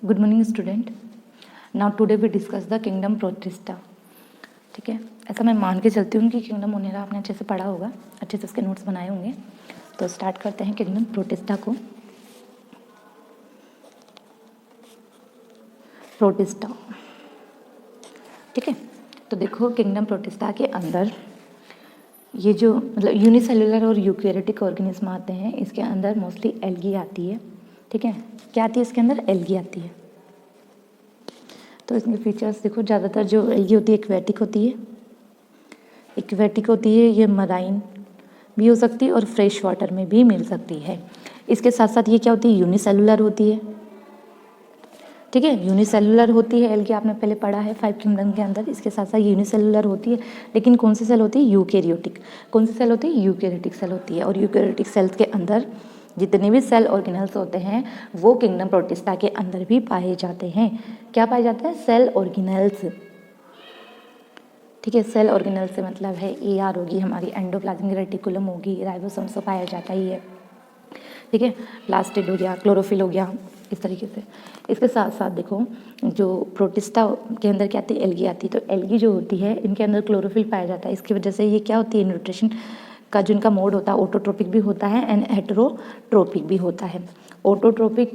Good morning student. Now today we discuss the kingdom protista. ठीक है, ऐसा मैं मान के चलती हूँ कि किंगडम ओनेरा आपने अच्छे से पढ़ा होगा, अच्छे से उसके नोट्स बनाए होंगे। तो स्टार्ट करते हैं किंगडम प्रोटिस्टा को। प्रोटिस्टा, ठीक है। तो देखो किंगडम प्रोटिस्टा के अंदर ये जो मतलब यूनिसेलुलर और यूकैरियोटिक ऑर्गेनिज्म आते हैं, इसके अंदर मोस्टली एल्गी आती है। ठीक है, क्या आती है इसके अंदर? एल्गी आती है। तो इसके फीचर्स देखो, ज़्यादातर जो एल्गी होती है एक्वेटिक होती है। एक्वेटिक होती है, ये मराइन भी हो सकती है और फ्रेश वाटर में भी मिल सकती है। इसके साथ साथ ये क्या होती है? यूनिसेलुलर होती है। ठीक है, यूनिसेलुलर होती है एल्गी, आपने पहले पढ़ा है 5 किंगडम के अंदर। इसके साथ साथ यूनिसेलुलर होती है, लेकिन कौन सी सेल होती है? यूकैरियोटिक। कौन सी सेल होती है? यूकैरियोटिक सेल होती है। और यूकैरियोटिक सेल्स के अंदर जितने भी सेल ऑर्गेनल्स होते हैं वो किंगडम प्रोटिस्टा के अंदर भी पाए जाते हैं। क्या पाए जाते हैं? Cell organelles. ठीक है, सेल ऑर्गेनल से मतलब है AR होगी हमारी, एंडोप्लाज्मिक रेटिकुलम होगी, राइबोसोम्स तो पाया जाता ही है। ठीक है, प्लास्टिड हो गया, क्लोरोफिल हो गया, इस तरीके से। इसके साथ साथ देखो, जो प्रोटिस्टा के अंदर क्या आती है? एल्गी आती है। तो एल्गी जो होती है इनके अंदर क्लोरोफिल पाया जाता है। इसकी वजह से ये क्या होती है? न्यूट्रिशन का जो इनका मोड होता है ऑटोट्रोपिक भी होता है एंड हेटेरोट्रोपिक भी होता है। ऑटोट्रोपिक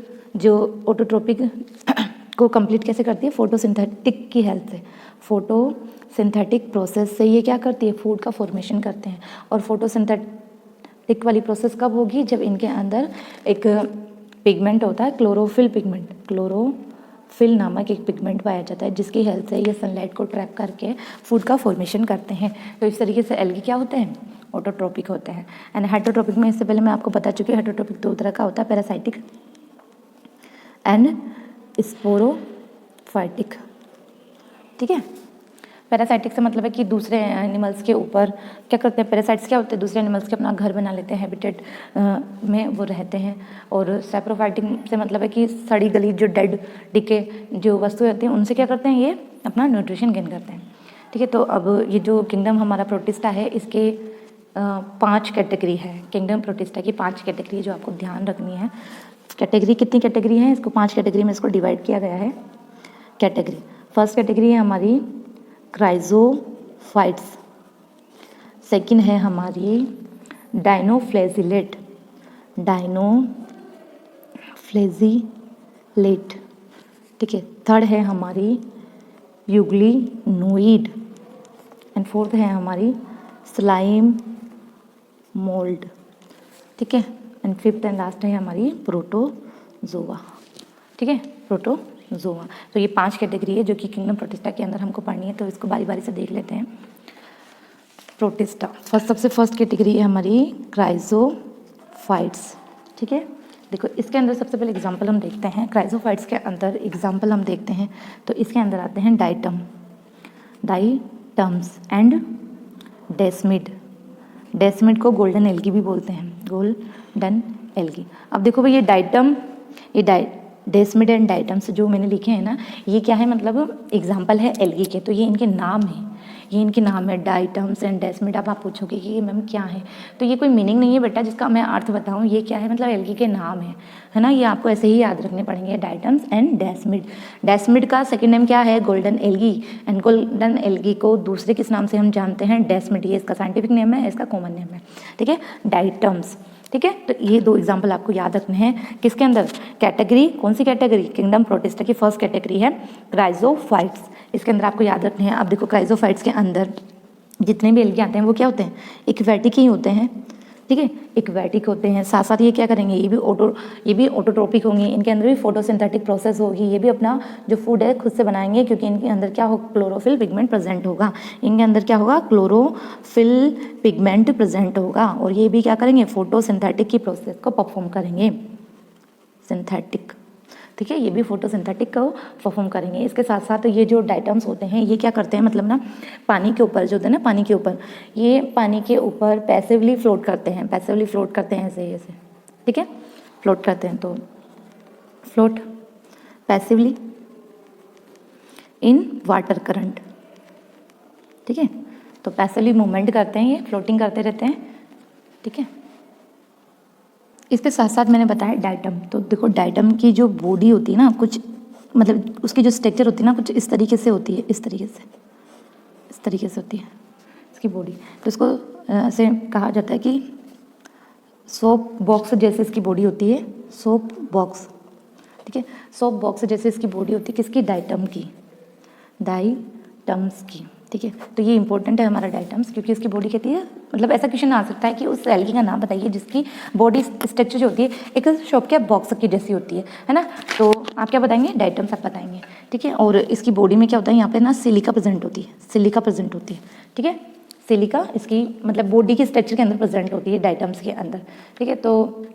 को कंप्लीट कैसे करती है? फोटोसिंथेटिक की हेल्प से। फोटोसिंथेटिक प्रोसेस से ये क्या करती है? फूड का फॉर्मेशन करते हैं। और फोटोसिंथेटिक वाली प्रोसेस कब होगी? जब इनके अंदर एक पिगमेंट होता है, क्लोरोफिल पिगमेंट। क्लोरोफिल नामक एक पिगमेंट पाया जाता है जिसकी हेल्प से ये सनलाइट को ट्रैप करके फूड का फॉर्मेशन करते हैं। तो इस तरीके से एल्गी क्या होते हैं? ऑटोट्रोपिक होते हैं। एंड हेटेरोट्रोपिक में इससे पहले मैं आपको बता चुकी हूँ, हेटेरोट्रोपिक 2 तरह का होता है, पैरासाइटिक एंड स्पोरोफाइटिक। ठीक है, पैरासाइटिक से मतलब है कि दूसरे एनिमल्स के ऊपर क्या करते हैं? पैरासाइट्स क्या होते हैं? दूसरे एनिमल्स के अपना घर बना लेते हैं, हैबिटेट में वो रहते हैं। और सैप्रोफाइटिक से मतलब है कि सड़ी गली जो डेड डिके जो वस्तु होती हैं उनसे क्या करते हैं? ये अपना न्यूट्रिशन गेन करते हैं। ठीक है, तो अब ये जो किंगडम हमारा प्रोटिस्टा है इसके 5 कैटेगरी है। किंगडम प्रोटिस्टा की 5 कैटेगरी जो आपको ध्यान रखनी है। कैटेगरी कितनी कैटेगरी है? इसको 5 कैटेगरी में इसको डिवाइड किया गया है। कैटेगरी, फर्स्ट कैटेगरी है हमारी क्राइजोफाइट्स। सेकंड है हमारी डायनोफ्लेजिलेट। ठीक है, थर्ड है हमारी यूग्लिनोइड एंड फोर्थ है हमारी स्लाइम मोल्ड। ठीक है, एंड फिफ्थ एंड लास्ट है हमारी प्रोटोजोआ। ठीक है, प्रोटोजोआ। तो ये 5 कैटेगरी है जो कि किंगडम प्रोटिस्टा के अंदर हमको पढ़नी है, तो इसको बारी बारी से देख लेते हैं। प्रोटिस्टा सबसे फर्स्ट कैटेगरी है हमारी क्राइजोफाइट्स। ठीक है, देखो इसके अंदर सबसे पहले एग्जाम्पल हम देखते हैं। क्राइजोफाइट्स के अंदर एग्जाम्पल हम देखते हैं तो इसके अंदर आते हैं डाइटम्स एंड डेस्मिड। डेस्मिड को गोल्डन एल्गी भी बोलते हैं, गोल्डन एल्गी। अब देखो भाई ये डेस्मिड एंड डाइटम्स जो मैंने लिखे हैं ना, ये क्या है? मतलब एग्जाम्पल है एल्गी के, तो ये इनके नाम है। ये इनके नाम है डाइटम्स एंड डेस्मिड। अब आप पूछोगे कि ये मैम क्या है, तो ये कोई मीनिंग नहीं है बेटा जिसका मैं अर्थ बताऊं। ये क्या है? मतलब एल्गी के नाम है ना, ये आपको ऐसे ही याद रखने पड़ेंगे, डाइटम्स एंड डेस्मिड। डेस्मिड का सेकंड नेम क्या है? Golden algae. And golden algae को दूसरे किस नाम से हम जानते हैं? डेस्मिड। ये इसका साइंटिफिक नेम है, इसका कॉमन नेम है। ठीक है, डाइटम्स। ठीक है, तो ये 2 एग्जाम्पल आपको याद रखने हैं। किसके अंदर? कैटेगरी, कौन सी कैटेगरी? किंगडम प्रोटिस्टा की फर्स्ट कैटेगरी है क्राइजोफाइट्स। इसके अंदर आपको याद रखने हैं। अब देखो क्राइजोफाइट्स के अंदर जितने भी एल्गी आते हैं वो क्या होते हैं? इक्वेटिक ही होते हैं। ठीक है, इक्वेटिक होते हैं। साथ साथ ये क्या करेंगे? ये भी ऑटोट्रोपिक होंगे। इनके अंदर भी फोटोसिंथेटिक प्रोसेस होगी। ये भी अपना जो फूड है खुद से बनाएंगे, क्योंकि इनके अंदर क्या हो? क्लोरोफिल पिगमेंट प्रेजेंट होगा। इनके अंदर क्या होगा? क्लोरोफिल पिगमेंट प्रेजेंट होगा। और ये भी क्या करेंगे? फोटोसिंथेटिक की प्रोसेस को परफॉर्म करेंगे। सिंथेटिक, ठीक है, ये भी फोटोसिंथेटिक को परफॉर्म करेंगे। इसके साथ साथ ये जो डाइटम्स होते हैं ये क्या करते हैं? मतलब ना पानी के ऊपर जो होते हैं ना, पानी के ऊपर, ये पानी के ऊपर पैसिवली फ्लोट करते हैं। पैसिवली फ्लोट करते हैं ऐसे। ठीक है, फ्लोट करते हैं, तो float passively in water current. ठीक है, तो पैसिवली मूवमेंट करते हैं, ये फ्लोटिंग करते रहते हैं। ठीक है, इसके साथ साथ मैंने बताया डाइटम। तो देखो डाइटम की जो बॉडी होती है ना, कुछ मतलब उसकी जो स्ट्रक्चर होती है ना कुछ इस तरीके से होती है, इस तरीके से होती है इसकी बॉडी। तो इसको ऐसे कहा जाता है कि सोप बॉक्स जैसे इसकी बॉडी होती है, सोप बॉक्स, ठीक है। सोप बॉक्स जैसे इसकी बॉडी होती है किसकी, डाइटम की, डाइटम्स की, ठीक है। तो ये इंपॉर्टेंट है हमारा डाइटम्स, क्योंकि इसकी बॉडी कहती है, मतलब ऐसा क्वेश्चन आ सकता है कि उस एल्गी का नाम बताइए जिसकी बॉडी स्ट्रक्चर जो होती है एक शॉप के बॉक्स की जैसी होती है ना। तो आप क्या बताएंगे, डाइटम्स आप बताएंगे, ठीक है। और इसकी बॉडी में क्या होता है, यहाँ पे ना सिलिका प्रेजेंट होती है, ठीक है। सिलिका इसकी मतलब बॉडी के स्ट्रक्चर के अंदर प्रेजेंट होती है, डाइटम्स के अंदर, ठीक है। तो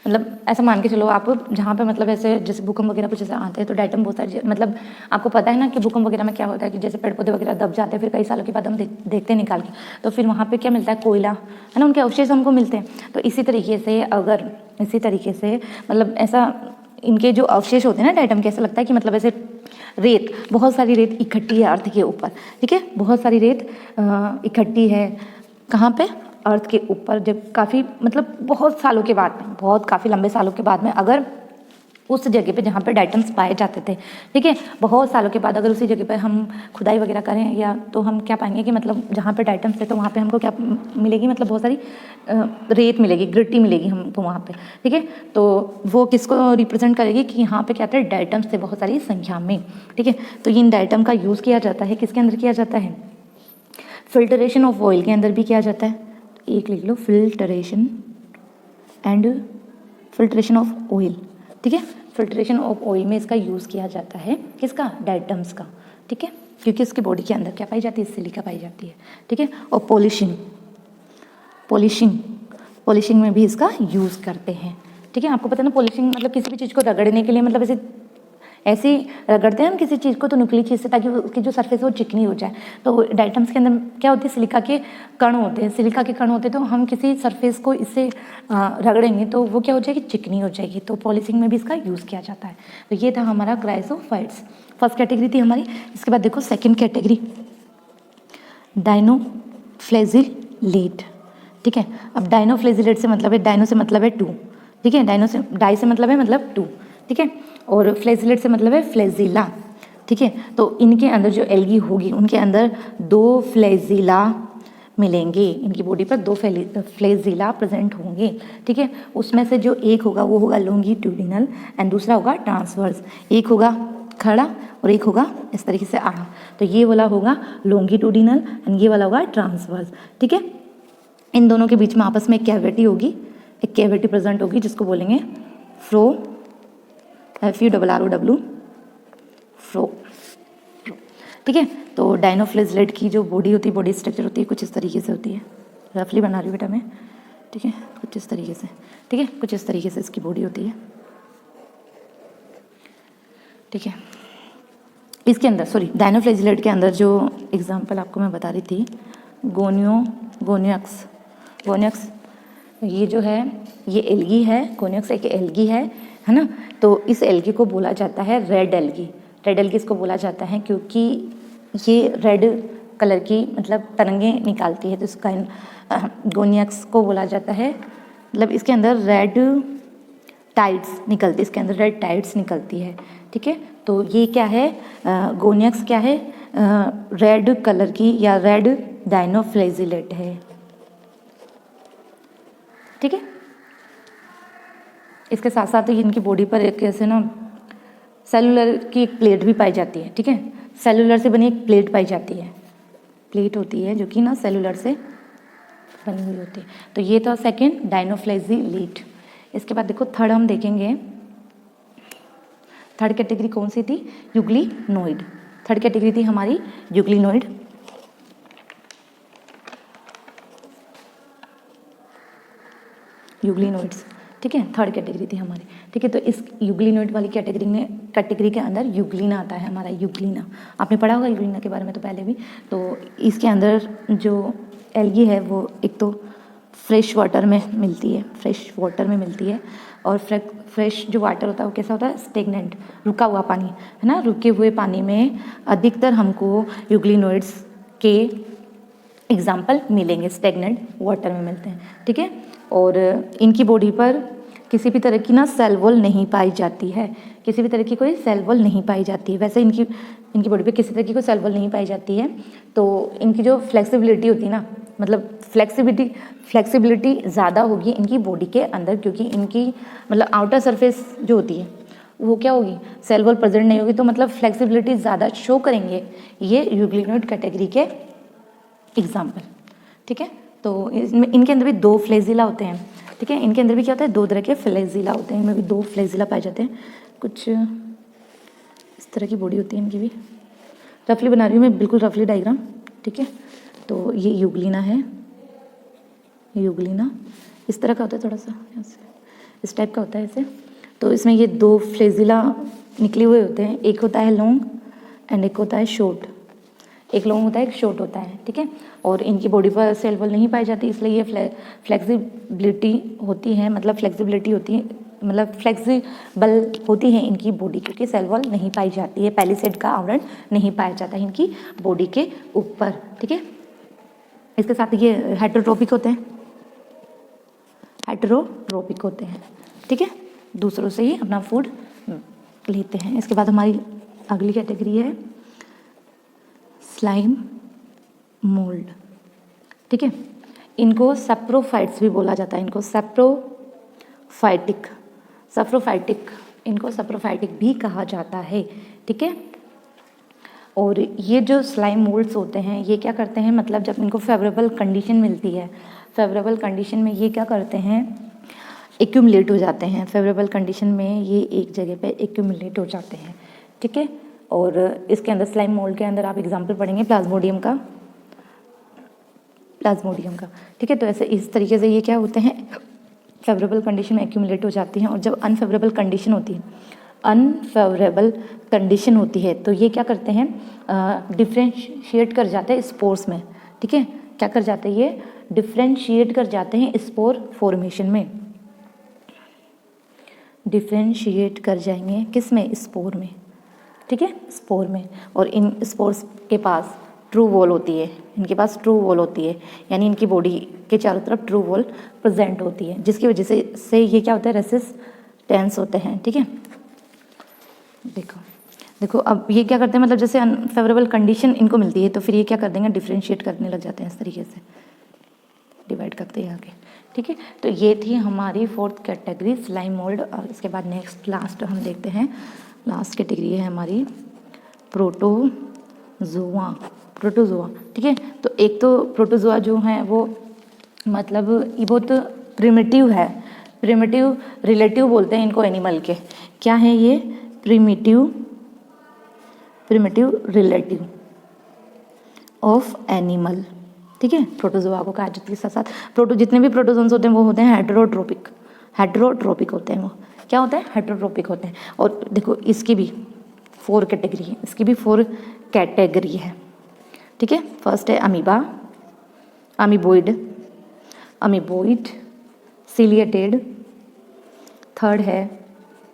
मतलब ऐसा मान के चलो आप, जहाँ पे मतलब ऐसे जैसे भूकंप वगैरह कुछ ऐसे आते हैं तो डाइटम बहुत सारे, मतलब आपको पता है ना कि भूकंप वगैरह में क्या होता है कि जैसे पेड़ पौधे वगैरह दब जाते हैं, फिर कई सालों के बाद हम देखते हैं निकाल के, तो फिर वहाँ पे क्या मिलता है, कोयला, है ना, उनके अवशेष हमको मिलते हैं। तो इसी तरीके से मतलब ऐसा इनके जो अवशेष होते हैं ना डाइटम के, ऐसा लगता है कि मतलब ऐसे रेत, बहुत सारी रेत इकट्ठी है अर्थ के ऊपर, ठीक है। बहुत सारी रेत इकट्ठी है कहाँ पे, अर्थ के ऊपर। जब काफ़ी मतलब बहुत सालों के बाद में, बहुत काफ़ी लंबे सालों के बाद में, अगर उस जगह पे जहाँ पे डाइटम्स पाए जाते थे, ठीक है, बहुत सालों के बाद अगर उसी जगह पे हम खुदाई वगैरह करें या तो हम क्या पाएंगे कि मतलब जहाँ पे डाइटम्स थे तो वहाँ पे हमको क्या मिलेगी, मतलब बहुत सारी रेत मिलेगी, गिट्टी मिलेगी हमको वहाँ पे, ठीक है। तो वो किसको रिप्रेजेंट करेगी कि यहाँ पे क्या था, डाइटम्स थे बहुत सारी संख्या में, ठीक है। तो इन डाइटम का यूज़ किया जाता है, किसके अंदर किया जाता है, फिल्टरेशन ऑफ ऑयल के अंदर भी किया जाता है। एक लिख लो, फिल्टरेशन ऑफ ऑयल, ठीक है। फिल्टरेशन ऑफ ऑयल में इसका यूज़ किया जाता है, किसका, डाइटम्स का, ठीक है, क्योंकि इसकी बॉडी के अंदर क्या पाई जाती है, सिलिका पाई जाती है, ठीक है। और पॉलिशिंग में भी इसका यूज़ करते हैं, ठीक है। आपको पता है ना, पॉलिशिंग मतलब किसी भी चीज़ को रगड़ने के लिए, मतलब ऐसे ही रगड़ते हैं हम किसी चीज़ को तो नुकीली चीज़ से, ताकि उसकी जो सरफेस है वो चिकनी हो जाए। तो डाइटम्स के अंदर क्या होती है, सिलिका के कण होते हैं, तो हम किसी सरफेस को इससे रगड़ेंगे तो वो क्या हो जाएगी, चिकनी हो जाएगी। तो पॉलिशिंग में भी इसका यूज़ किया जाता है। तो ये था हमारा क्राइसोफाइट्स, फर्स्ट कैटेगरी थी हमारी। इसके बाद देखो सेकेंड कैटेगरी, डाइनोफ्लैजिलेट, ठीक है। अब डाइनोफ्लैजिलेट से मतलब है, डाइनो से मतलब है टू, ठीक है, डाई से मतलब है मतलब टू, ठीक है। और फ्लैजिलेट से मतलब है फ्लैजिला, ठीक है। तो इनके अंदर जो एल्गी होगी उनके अंदर 2 फ्लैजिला मिलेंगे, इनकी बॉडी पर 2 फ्लैजिला प्रेजेंट होंगे, ठीक है। उसमें से जो एक होगा वो होगा लॉन्गिट्यूडिनल एंड दूसरा होगा ट्रांसवर्स। एक होगा खड़ा और एक होगा इस तरीके से आड़ा। तो ये वाला होगा लॉन्गिट्यूडिनल एंड ये वाला होगा ट्रांसवर्स, ठीक है। इन दोनों के बीच में आपस में एक कैविटी होगी, एक कैविटी प्रेजेंट होगी जिसको बोलेंगे फ्रो, FURROW, फ्रो, ठीक है। तो डाइनोफ्लैजिलेट की जो बॉडी होती है, बॉडी स्ट्रक्चर होती है कुछ इस तरीके से होती है, रफली बना रही हूँ बेटा मैं, ठीक है, कुछ इस तरीके से, ठीक है, कुछ इस तरीके से इसकी बॉडी होती है, ठीक है। इसके अंदर डाइनोफ्लैजिलेट के अंदर जो एग्जांपल आपको मैं बता रही थी, गोनियक्स, ये जो है ये एल्गी है, गोनियक्स एक एल्गी है ना। तो इस एल्गी को बोला जाता है रेड एल्गी। रेड एल्गी इसको बोला जाता है क्योंकि ये रेड कलर की मतलब तरंगे निकालती है, तो इसका गोनियक्स को बोला जाता है, मतलब इसके अंदर रेड टाइड्स निकलती है, ठीक है। तो ये क्या है, गोनियक्स क्या है, रेड कलर की या रेड डाइनोफ्लैजिलेट है, ठीक है। इसके साथ साथ इनकी बॉडी पर एक ऐसे ना सेलुलर की एक प्लेट भी पाई जाती है, ठीक है। सेलुलर से बनी एक प्लेट पाई जाती है, प्लेट होती है जो कि ना सेलुलर से बनी हुई होती है। तो ये था सेकंड, डाइनोफ्लैजिलेट। इसके बाद देखो थर्ड हम देखेंगे, थर्ड कैटेगरी कौन सी थी, यूग्लिनोइड। थर्ड कैटेगरी थी हमारी यूग्लिनोइड्स, ठीक है, थर्ड कैटेगरी थी हमारी, ठीक है। तो इस यूग्लिनोइड वाली कैटेगरी के अंदर यूग्लिना आता है हमारा, यूग्लिना आपने पढ़ा होगा यूग्लिना के बारे में तो पहले भी। तो इसके अंदर जो एल्गी है वो एक तो फ्रेश वाटर में मिलती है, और फ्रेश जो वाटर होता है वो कैसा होता है, स्टेगनेंट, रुका हुआ पानी, है ना। रुके हुए पानी में अधिकतर हमको यूग्लिनोइड्स के एग्जाम्पल मिलेंगे, स्टेगनेंट वाटर में मिलते हैं, ठीक है। और इनकी बॉडी पर किसी भी तरह की ना सेल वॉल नहीं पाई जाती है, किसी भी तरह की कोई सेल वॉल नहीं पाई जाती है। वैसे इनकी बॉडी पे किसी तरह की कोई सेल वॉल नहीं पाई जाती है। तो इनकी जो फ्लेक्सिबिलिटी होती है ना, मतलब फ्लेक्सिबिलिटी ज़्यादा होगी इनकी बॉडी के अंदर, क्योंकि इनकी मतलब आउटर सरफेस जो होती है वो क्या होगी, सेल वॉल प्रेजेंट नहीं होगी, तो मतलब फ्लेक्सिबिलिटी ज़्यादा शो करेंगे ये यूग्लिनोइड कैटेगरी के एग्जाम्पल। ठीक है, तो इनके अंदर भी 2 फ्लैजिला होते हैं। ठीक है, इनके अंदर भी क्या होता है, 2 तरह के फ्लैजिला होते हैं, इनमें भी 2 फ्लैजिला पाए जाते हैं। कुछ इस तरह की बॉडी होती है इनकी भी, रफली बना रही हूँ मैं, बिल्कुल रफली डायग्राम। ठीक है, तो ये यूग्लिना है, यूग्लिना इस तरह का होता है, थोड़ा सा इस टाइप का होता है ऐसे। तो इसमें ये 2 फ्लैजिला निकले हुए होते हैं, एक होता है लॉन्ग एंड एक होता है शॉर्ट। एक लॉन्ग होता है, एक शॉर्ट होता है। ठीक है, और इनकी बॉडी पर सेल वॉल नहीं पाई जाती, इसलिए ये फ्लेक्सिबिलिटी होती है, मतलब फ्लेक्सिबिलिटी होती है, मतलब फ्लेक्सिबल होती है इनकी बॉडी, क्योंकि सेल वॉल नहीं पाई जाती है, पैलिसेड का आवरण नहीं पाया जाता है इनकी बॉडी के ऊपर। ठीक है, इसके साथ ये हेटेरोट्रोपिक होते हैं, हेटेरोट्रोपिक होते हैं। ठीक है, दूसरों से ही अपना फूड लेते हैं। इसके बाद हमारी अगली कैटेगरी है स्लाइम मोल्ड। ठीक है, इनको सैप्रोफाइट्स भी बोला जाता है, इनको सैप्रोफाइटिक इनको सैप्रोफाइटिक भी कहा जाता है। ठीक है, और ये जो स्लाइम मोल्ड्स होते हैं ये क्या करते हैं, मतलब जब इनको फेवरेबल कंडीशन मिलती है, फेवरेबल कंडीशन में ये क्या करते हैं, एक्यूमुलेट हो जाते हैं। फेवरेबल कंडीशन में ये एक जगह पे एक्यूमुलेट हो जाते हैं। ठीक है, और इसके अंदर स्लाइम मोल्ड के अंदर आप एग्जांपल पढ़ेंगे प्लाज्मोडियम का। ठीक है, तो ऐसे इस तरीके से ये क्या होते हैं, फेवरेबल कंडीशन में एक्यूमुलेट हो जाती हैं। और जब अनफेवरेबल कंडीशन होती है तो ये क्या करते हैं, डिफ्रेंशिएट कर जाते हैं स्पोर्स में। ठीक है, क्या कर जाते हैं, ये डिफ्रेंशिएट कर जाते हैं स्पोर फॉर्मेशन में, डिफ्रेंशिएट कर जाएंगे किस में, स्पोर में। ठीक है, स्पोर में। और इन स्पोर्स के पास ट्रू वॉल होती है, इनके पास ट्रू वॉल होती है, यानी इनकी बॉडी के चारों तरफ ट्रू वॉल प्रेजेंट होती है, जिसकी वजह से ये क्या होता है, रेसिस्टेंस होते हैं। ठीक है, देखो अब ये क्या करते हैं, मतलब जैसे अनफेवरेबल कंडीशन इनको मिलती है तो फिर ये क्या कर देंगे, डिफ्रेंशिएट करने लग जाते हैं, इस तरीके से डिवाइड करते हैं आगे। ठीक है, तो ये थी हमारी 4th कैटेगरी स्लाइम मोल्ड। और इसके बाद नेक्स्ट लास्ट हम देखते हैं, लास्ट कैटेगरी है हमारी प्रोटोजोआ। ठीक है, तो एक तो प्रोटोजोआ जो है वो मतलब ये बहुत प्रिमिटिव है, प्रिमिटिव रिलेटिव बोलते हैं इनको एनिमल के। क्या है ये, प्रिमिटिव रिलेटिव ऑफ एनिमल। ठीक है, प्रोटोजोआ को कहा जाता है। साथ साथ जितने भी प्रोटोजोन्स होते हैं वो होते हैं हेटेरोट्रोपिक होते हैं। वो क्या होते हैं, हेटेरोट्रोपिक होते हैं। और देखो इसकी भी 4 कैटेगरी है, इसकी भी 4 कैटेगरी है। ठीक है, फर्स्ट है अमीबा, अमीबोइड, सीलिएटेड। थर्ड है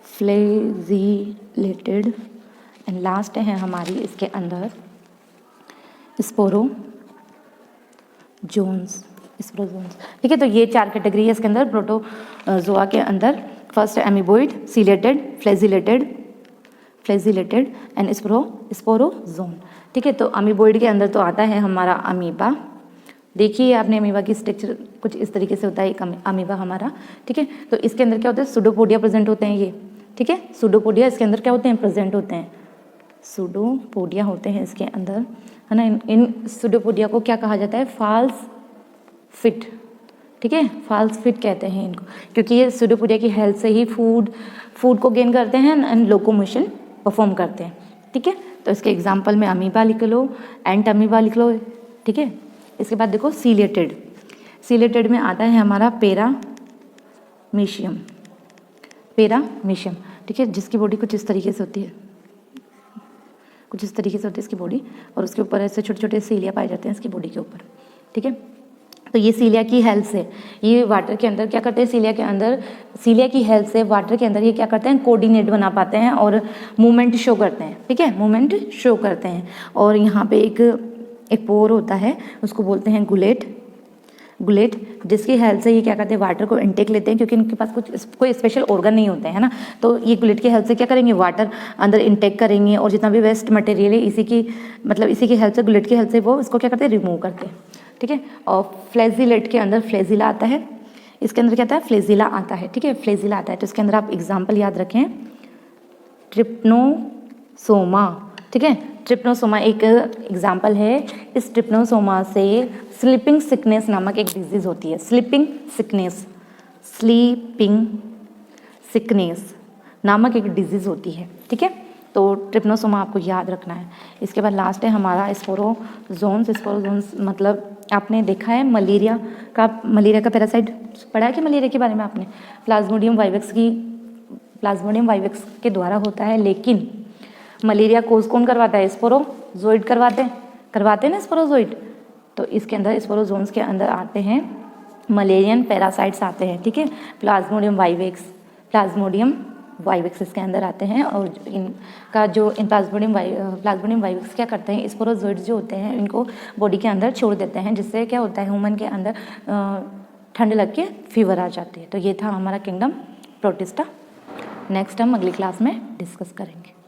फ्लैजिलेटेड एंड लास्ट है हमारी इसके अंदर स्पोरोजोन्स। ठीक है, तो ये 4 कैटेगरी है इसके अंदर प्रोटोजोआ के अंदर। फर्स्ट है amoeboid, ciliated, flagellated and sporozoan. ठीक है, तो अमीबोइड के अंदर तो आता है हमारा अमीबा। देखिए आपने अमीबा की स्ट्रक्चर कुछ इस तरीके से होता है एक अमीबा हमारा। ठीक है, तो इसके अंदर क्या होता है, सूडोपोडिया प्रेजेंट होते हैं ये। ठीक है, सूडोपोडिया इसके अंदर क्या होते हैं, प्रेजेंट होते हैं, सूडोपोडिया होते हैं इसके अंदर, है ना। इन सूडोपोडिया को क्या कहा जाता है, फॉल्स फिट। ठीक है, फॉल्स फिट कहते हैं इनको, क्योंकि ये सूडोपोडिया की हेल्प से ही फूड को गेन करते हैं एंड लोकोमोशन परफॉर्म करते हैं। ठीक है, तो इसके एग्जाम्पल में अमीबा लिख लो, एंट अमीबा लिख लो। ठीक है, इसके बाद देखो सीलिएटेड में आता है हमारा पैरामीशियम। ठीक है, जिसकी बॉडी कुछ इस तरीके से होती है, इसकी बॉडी, और उसके ऊपर ऐसे छोटे छोटे सीलिया पाए जाते हैं इसकी बॉडी के ऊपर। ठीक है, तो ये सीलिया की हेल्प से ये वाटर के अंदर क्या करते हैं, सीलिया की हेल्प से वाटर के अंदर ये क्या करते हैं, कोऑर्डिनेट बना पाते हैं और मूवमेंट शो करते हैं। ठीक है, मूवमेंट शो करते हैं। और यहाँ पे एक पोर होता है, उसको बोलते हैं गुलेट, जिसकी हेल्प से ये क्या करते हैं, वाटर को इनटेक लेते हैं, क्योंकि इनके पास कोई स्पेशल ऑर्गन नहीं होते हैं ना, तो ये गुलेट की हेल्प से क्या करेंगे, वाटर अंदर इनटेक करेंगे, और जितना भी वेस्ट मटेरियल है इसी की हेल्प से, गुलेट की हेल्प से वो इसको क्या करते हैं, रिमूव करते हैं, ठीक है। और फ्लैजिलेट के अंदर फ्लैजिला आता है, इसके अंदर क्या आता है, फ्लैजिला आता है, ठीक है, फ्लैजिला आता है। तो इसके अंदर आप एग्जाम्पल याद रखें, ट्रिप्नोसोमा, ठीक है, ट्रिप्नोसोमा एक एग्जाम्पल है। इस ट्रिप्नोसोमा से स्लीपिंग सिकनेस नामक एक डिजीज होती है, स्लीपिंग सिकनेस नामक एक डिजीज होती है, ठीक है। तो ट्रिप्नोसोमा आपको याद रखना है। इसके बाद लास्ट है हमारा स्पोरोजोन्स मतलब आपने देखा है मलेरिया का पैरासाइट पढ़ा है कि मलेरिया के बारे में आपने, प्लाज्मोडियम वाइवेक्स के द्वारा होता है, लेकिन मलेरिया कोज कौन करवाता है, स्पोरोजोइड करवाते हैं ना, स्पोरोजोइड। तो इसके अंदर स्पोरोजोन्स के अंदर आते हैं मलेरियन पैरासाइट्स आते हैं, ठीक है, प्लाज्मोडियम वाइवेक्स इसके अंदर आते हैं। और इनका जो प्लाज्मोडियम वाइवेक्स क्या करते हैं, स्पोरोजोइड्स जो होते हैं इनको बॉडी के अंदर छोड़ देते हैं, जिससे क्या होता है, ह्यूमन के अंदर ठंड लग के फीवर आ जाती है। तो ये था हमारा किंगडम प्रोटिस्टा। नेक्स्ट हम अगली क्लास में डिस्कस करेंगे।